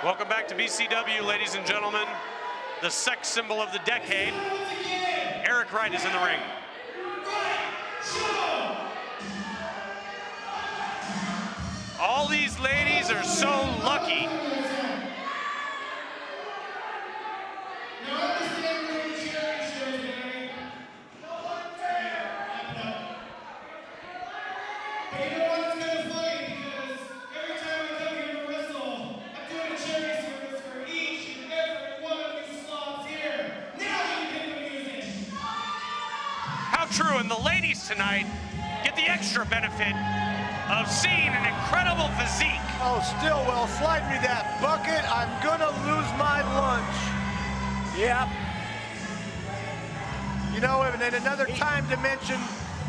Welcome back to BCW, ladies and gentlemen. The sex symbol of the decade. Eric Wright is in the ring. All these ladies are so lucky. True, and the ladies tonight get the extra benefit of seeing an incredible physique. Oh, Stillwell, slide me that bucket. I'm gonna lose my lunch. Yep. You know, in another time dimension,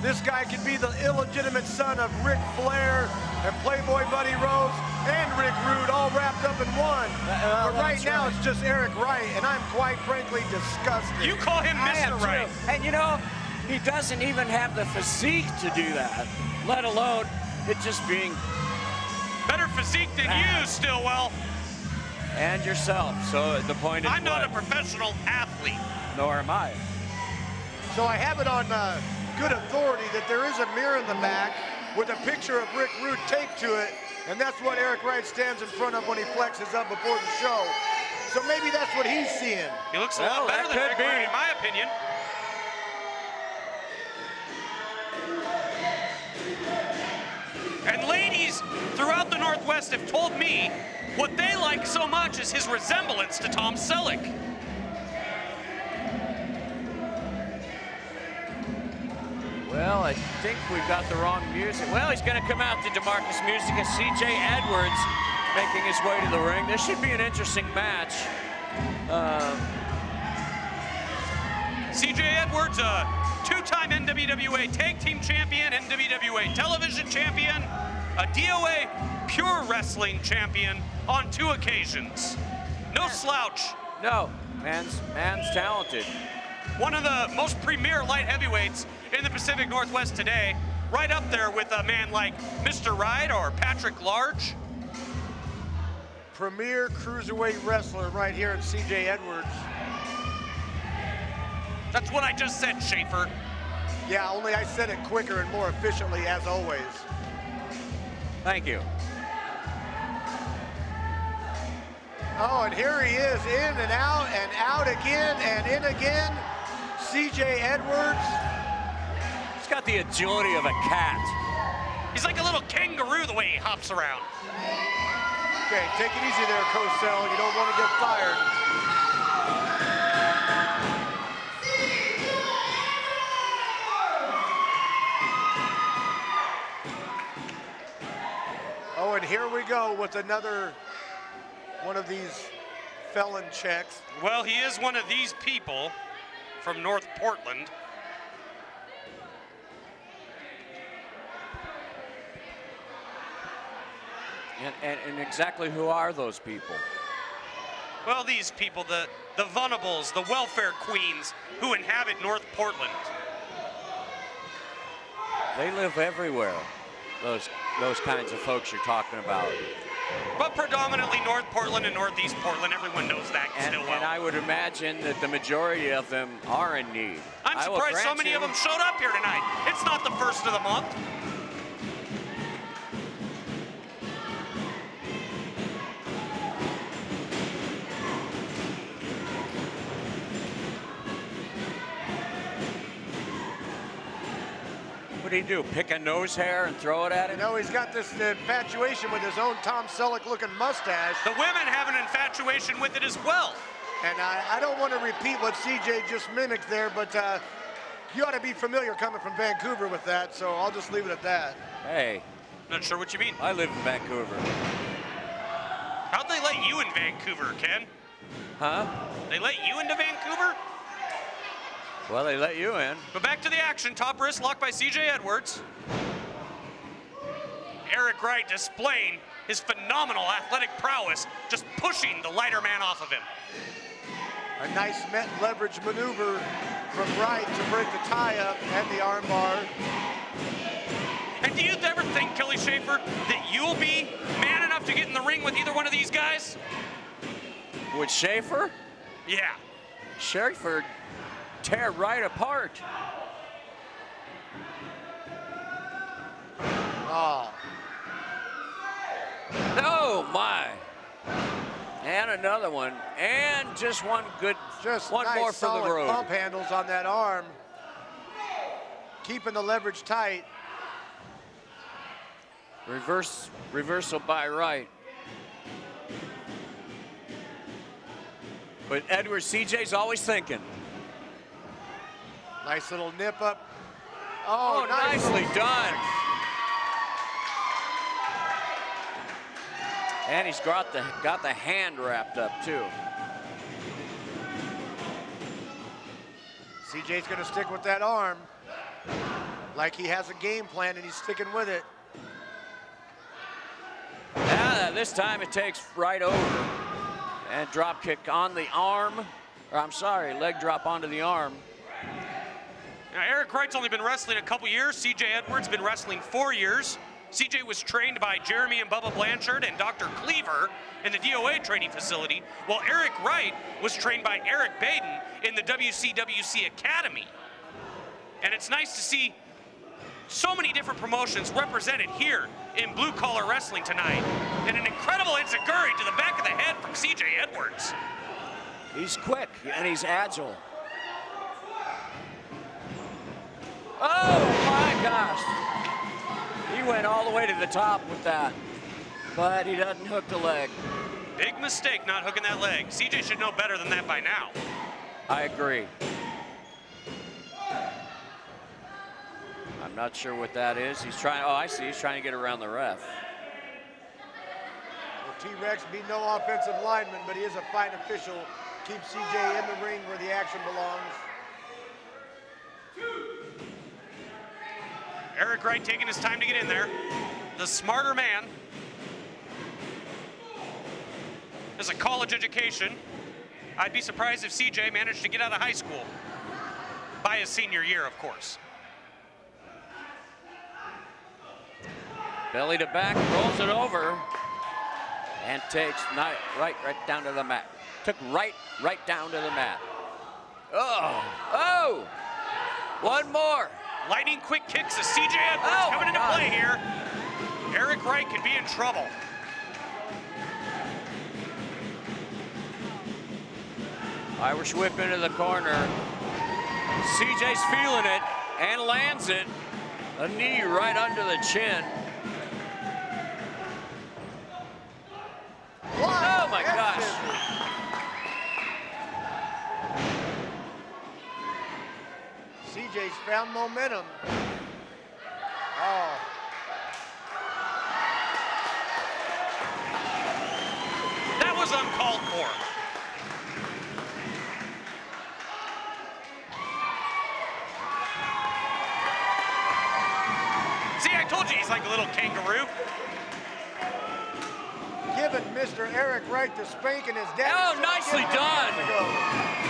this guy could be the illegitimate son of Ric Flair and Playboy Buddy Rose and Rick Rude all wrapped up in one. But right now, it's just Eric Wright, and I'm quite frankly disgusted. You call him Mr. Wright. And you know, he doesn't even have the physique to do that, let alone it just being better physique than you, Stillwell. And yourself. So the point is, I'm not a professional athlete. Nor am I. So I have it on good authority that there is a mirror in the back with a picture of Rick Rude taped to it, and that's what Eric Wright stands in front of when he flexes up before the show. So maybe that's what he's seeing. He looks a lot better than Rick Rude, in my opinion. And ladies throughout the Northwest have told me what they like so much is his resemblance to Tom Selleck. Well, I think we've got the wrong music. Well, he's going to come out to DeMarcus music as C.J. Edwards making his way to the ring. This should be an interesting match. C.J. Edwards, a two-time NWWA Tag Team Champion, NWWA Television Champion, a DOA Pure Wrestling Champion on 2 occasions. No slouch. No, man's talented. One of the most premier light heavyweights in the Pacific Northwest today, right up there with a man like Mr. Wright or Patrick Large. Premier cruiserweight wrestler right here at C.J. Edwards. That's what I just said, Schaefer. Yeah, only I said it quicker and more efficiently, as always. Thank you. Oh, and here he is, in and out again, and in again. C.J. Edwards. He's got the agility of a cat. He's like a little kangaroo the way he hops around. Okay, take it easy there, Cosell. You don't want to get fired. Oh, and here we go with another one of these felon checks. Well, he is one of these people from North Portland. And exactly who are those people? Well, these people, the Vunables, the welfare queens who inhabit North Portland. They live everywhere, those kinds of folks you're talking about. But predominantly North Portland and Northeast Portland, everyone knows that still well. And I would imagine that the majority of them are in need. I'm surprised so many of them showed up here tonight. It's not the first of the month. What do you do, pick a nose hair and throw it at him? No, he's got this infatuation with his own Tom Selleck-looking mustache. The women have an infatuation with it as well. And I don't want to repeat what CJ just mimicked there, but you ought to be familiar coming from Vancouver with that, so I'll just leave it at that. Hey. Not sure what you mean. I live in Vancouver. How'd they let you in Vancouver, Ken? Huh? They let you into Vancouver? Well, they let you in. But back to the action. Top wrist locked by C.J. Edwards. Eric Wright displaying his phenomenal athletic prowess, just pushing the lighter man off of him. A nice met leverage maneuver from Wright to break the tie-up and the armbar. And do you ever think, Kelly Schaefer, that you'll be man enough to get in the ring with either one of these guys? with Schaefer? Yeah. Schaefer tear right apart. Oh. Oh, my. And another one. And just one good, one nice, more for the solid road. Pump handles on that arm. Keeping the leverage tight. Reversal by right. But Edwards, CJ's always thinking. Nice little nip up. Oh, nicely done. And he's got the hand wrapped up too. CJ's gonna stick with that arm. Like he has a game plan and he's sticking with it. This time it takes right over. And drop kick on the arm. Or I'm sorry, leg drop onto the arm. Now, Eric Wright's only been wrestling a couple years. CJ Edwards been wrestling 4 years. CJ was trained by Jeremy and Bubba Blanchard and Dr. Cleaver in the DOA training facility, while Eric Wright was trained by Eric Baden in the WCWC Academy. And it's nice to see so many different promotions represented here in blue collar wrestling tonight. And an incredible enziguri to the back of the head from CJ Edwards. He's quick and he's agile. Oh my gosh. He went all the way to the top with that, but he doesn't hook the leg. Big mistake not hooking that leg. CJ should know better than that by now. I agree. I'm not sure what that is. He's trying, oh, I see, he's trying to get around the ref. Well, T-Rex be no offensive lineman, but he is a fine official. Keeps CJ in the ring where the action belongs. Eric Wright taking his time to get in there. The smarter man. Has a college education. I'd be surprised if CJ managed to get out of high school by his senior year, of course. Belly to back, rolls it over, and takes right down to the mat. Took right down to the mat. Oh, one more. Lightning quick kicks of CJ Edwards coming into play here. Eric Wright could be in trouble. Irish whip into the corner. CJ's feeling it and lands it. A knee right under the chin. Oh my gosh. CJ's found momentum. Oh. That was uncalled for. See, I told you he's like a little kangaroo. Giving Mr. Eric Wright the spanking his dad. Oh, nicely done.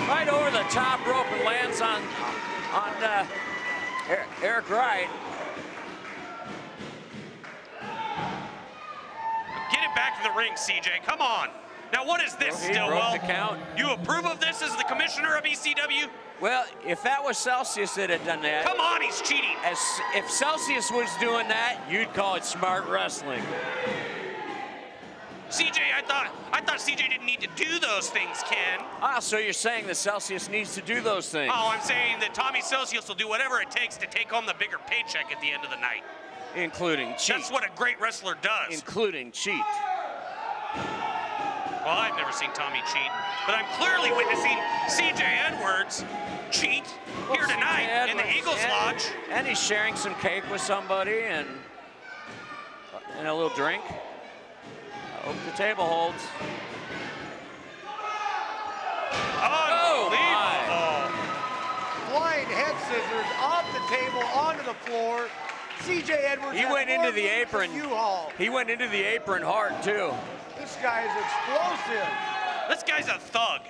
Right over the top rope and lands on Eric Wright. Get it back to the ring, CJ. Come on. Now, what is this, Stillwell? The count. You approve of this as the commissioner of ECW? Well, if that was Celsius that had done that. Come on, he's cheating. If Celsius was doing that, you'd call it smart wrestling. CJ, I thought CJ didn't need to do those things, Ken. Ah, so you're saying that Celsius needs to do those things? Oh, I'm saying that Tommy Celsius will do whatever it takes to take home the bigger paycheck at the end of the night. Including cheat. That's what a great wrestler does. Including cheat. Well, I've never seen Tommy cheat, but I'm clearly witnessing CJ Edwards cheat here tonight in the Eagles Lodge. And he's sharing some cake with somebody and a little drink. I hope the table holds. Unbelievable. Flying head scissors off the table onto the floor. CJ Edwards. He went into the apron. U-Haul. He went into the apron hard too. This guy is explosive. This guy's a thug.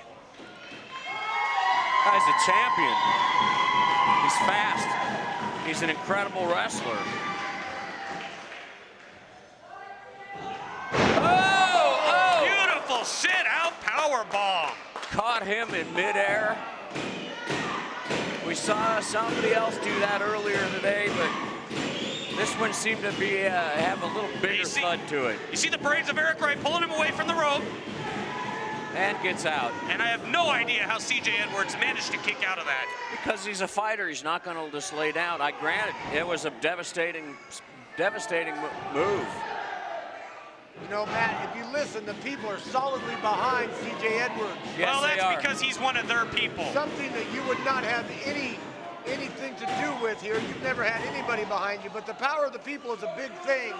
Guy's a champion. He's fast. He's an incredible wrestler. Beautiful sit out power power bomb. Caught him in midair. We saw somebody else do that earlier today, but this one seemed to be have a little bigger thud to it. You see the braids of Eric Wright pulling him away from the rope. And gets out. And I have no idea how C.J. Edwards managed to kick out of that. Because he's a fighter, he's not going to just lay down. I granted, it was a devastating move. You know, Matt, if you listen, the people are solidly behind C.J. Edwards. Yes, well, that's because he's one of their people. Something that you would not have anything to do with here. You've never had anybody behind you, but the power of the people is a big thing.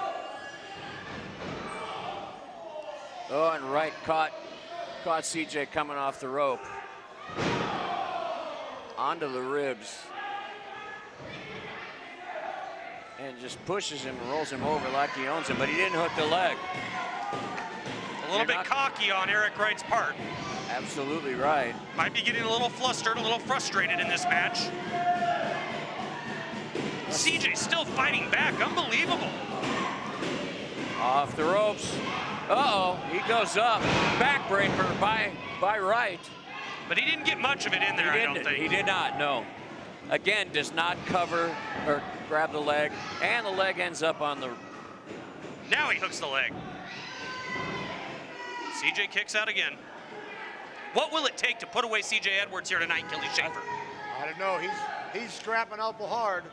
Oh, and Wright caught CJ coming off the rope. Onto the ribs. And just pushes him and rolls him over like he owns him, but he didn't hook the leg. A little bit cocky on Eric Wright's part. Absolutely right. Might be getting a little flustered, a little frustrated in this match. CJ still fighting back, unbelievable. Off the ropes. Uh-oh, he goes up. Backbreaker by Wright. But he didn't get much of it in there, I don't think. He did not, no. Again, does not cover or grab the leg, and the leg ends up on the... Now he hooks the leg. CJ kicks out again. What will it take to put away CJ Edwards here tonight, Kelly Schaefer? I don't know, he's scrapping awful hard.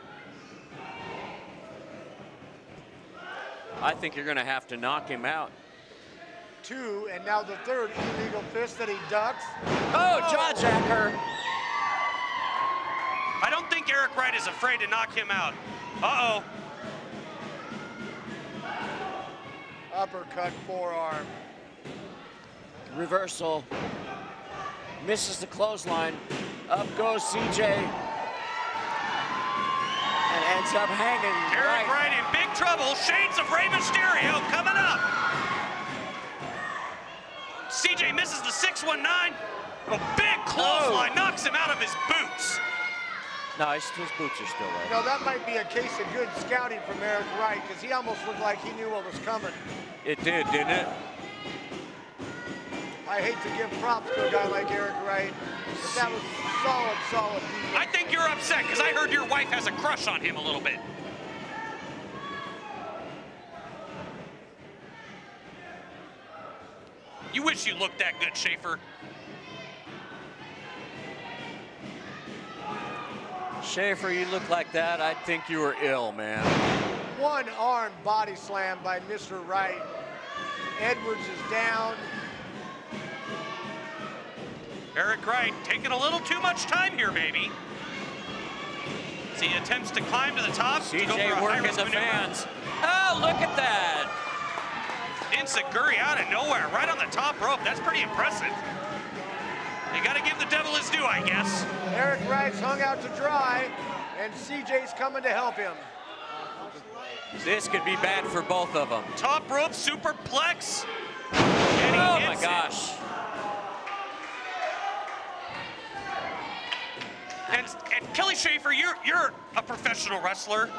I think you're gonna have to knock him out. 2, and now the third illegal fist that he ducks. Oh, jawjacker. I don't think Eric Wright is afraid to knock him out. Uh-oh. Uppercut forearm. Reversal. Misses the clothesline. Up goes CJ. And ends up hanging. Eric Wright in big trouble. Shades of Rey Mysterio coming up. CJ misses the 619. A big clothesline knocks him out of his boots. No, his boots are still there. You know, that might be a case of good scouting from Eric Wright, because he almost looked like he knew what was coming. It did, didn't it? I hate to give props to a guy like Eric Wright, but that was solid defense. I think you're upset because I heard your wife has a crush on him a little bit. You wish you looked that good, Schaefer. Schaefer, you look like that, I'd think you were ill, man. One-arm body slam by Mr. Wright. Edwards is down. Eric Wright taking a little too much time here, maybe. As he attempts to climb to the top. CJ working the fans. Oh, look at that. Enziguri out of nowhere, right on the top rope. That's pretty impressive. You got to give the devil his due, I guess. Eric Wright's hung out to dry, and CJ's coming to help him. This could be bad for both of them. Top rope superplex. Oh my gosh. And Kelly Schaefer, you're a professional wrestler.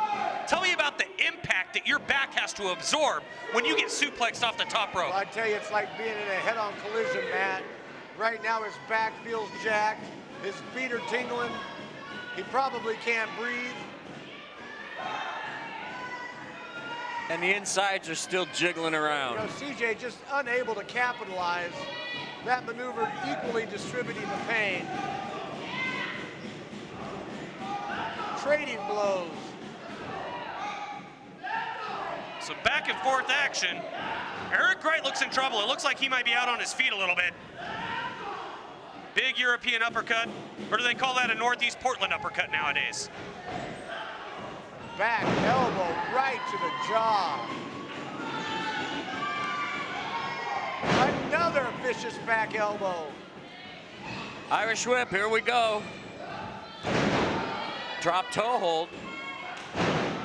Tell me about the impact that your back has to absorb when you get suplexed off the top rope. Well, I tell you, it's like being in a head-on collision, Matt. Right now, his back feels jacked. His feet are tingling. He probably can't breathe. And the insides are still jiggling around. You know, CJ just unable to capitalize. That maneuver equally distributing the pain. Trading blows. So back and forth action. Eric Wright looks in trouble. It looks like he might be out on his feet a little bit. Big European uppercut, or do they call that a Northeast Portland uppercut nowadays? Back elbow right to the jaw. Another vicious back elbow. Irish whip, here we go. Drop toe hold.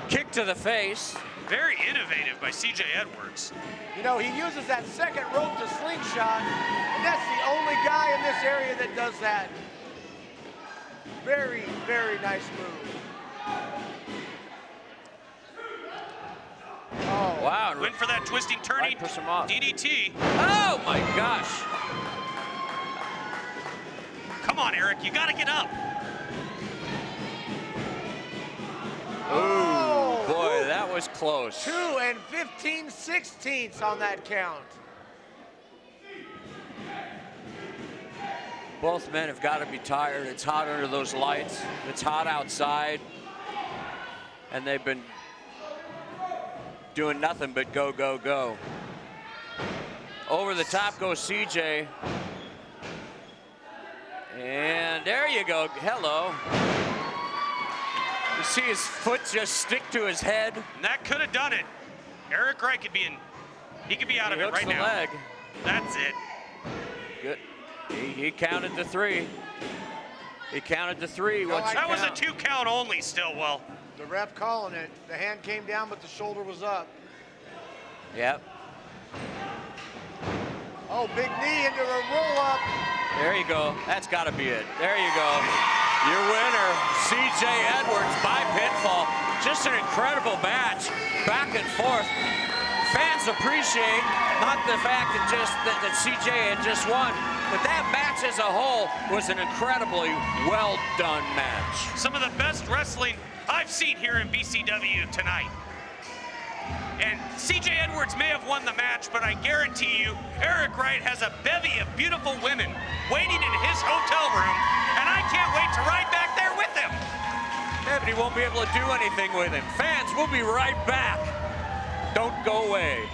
Kick to the face. Very innovative by C.J. Edwards. You know, he uses that second rope to slingshot, and that's the only guy in this area that does that. Very, very nice move. Oh, wow. Went for that twisting, turning DDT. Oh, my gosh. Come on, Eric, you gotta get up. Oh, boy, that was close. 2 15/16 on that count. Both men have got to be tired. It's hot under those lights. It's hot outside. And they've been doing nothing but go, go, go. Over the top goes CJ. And there you go. Hello. You see his foot just stick to his head. And that could have done it. Eric Wright could be in. He could be out of it right now. Leg. That's it. Good. He counted the 3. He counted the 3. That was a 2 count only still, Will. The ref calling it. The hand came down, but the shoulder was up. Yep. Oh, big knee into a roll-up. There you go. That's got to be it. There you go. Your winner, CJ Edwards by pinfall. Just an incredible match, back and forth. Fans appreciate not the fact that CJ had just won, but that match as a whole was an incredibly well done match. Some of the best wrestling I've seen here in BCW tonight. And CJ Edwards may have won the match, but I guarantee you, Eric Wright has a bevy of beautiful women waiting in his hotel room, and I can't wait to ride back there with him. Yeah, but he won't be able to do anything with him. Fans, we'll be right back. Don't go away.